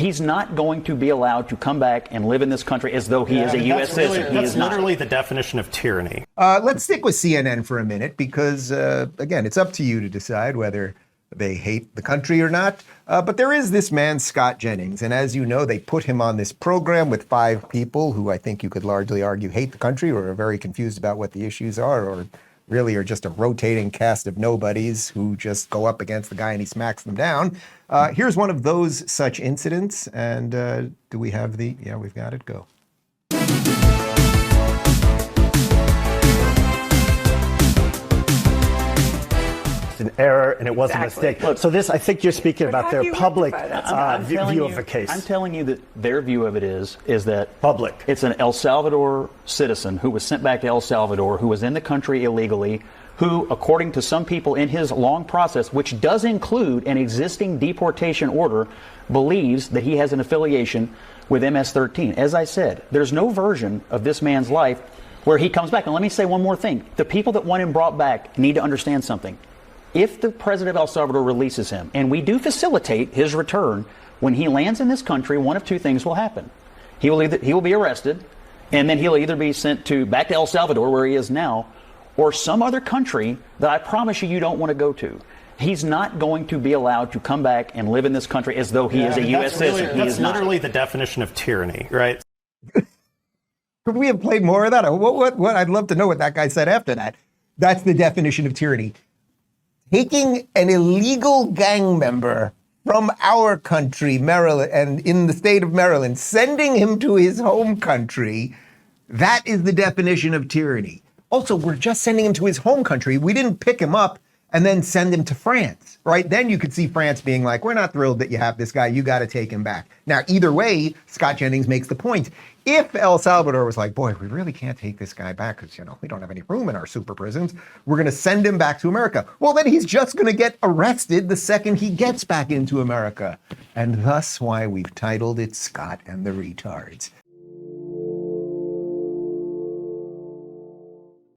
He's not going to be allowed to come back and live in this country as though he is a U.S. citizen. That's literally the definition of tyranny. Let's stick with CNN for a minute because, again, it's up to you to decide whether they hate the country or not. But there is this man, Scott Jennings. And as you know, they put him on this program with 5 people who I think you could largely argue hate the country or are very confused about what the issues are or really are just a rotating cast of nobodies who just go up against the guy and he smacks them down. Here's one of those such incidents. And do we have the, yeah, we've got it, go. An error and it wasn't a mistake. So this, I think you're speaking about their public view of the case. I'm telling you that their view of it is that public. It's an El Salvador citizen who was sent back to El Salvador, who was in the country illegally, who, according to some people in his long process, which does include an existing deportation order, believes that he has an affiliation with MS-13. As I said, there's no version of this man's life where he comes back. And let me say one more thing. The people that want him brought back need to understand something. If the president of El Salvador releases him, and we do facilitate his return, when he lands in this country, one of 2 things will happen. He will be arrested, and then he'll either be sent back to El Salvador, where he is now, or some other country that I promise you don't want to go to. He's not going to be allowed to come back and live in this country as though he is a U.S. citizen. That's literally the definition of tyranny, right? Could we have played more of that? What? I'd love to know what that guy said after that. That's the definition of tyranny. Taking an illegal gang member from our country, Maryland, and in the state of Maryland, sending him to his home country, that is the definition of tyranny. Also, we're just sending him to his home country. We didn't pick him up and then send him to France, right? Then you could see France being like, we're not thrilled that you have this guy. You got to take him back. Now, either way, Scott Jennings makes the point. If El Salvador was like, boy, we really can't take this guy back because, we don't have any room in our super prisons. We're going to send him back to America. Well, then he's just going to get arrested the second he gets back into America. And thus why we've titled it Scott and the Retards.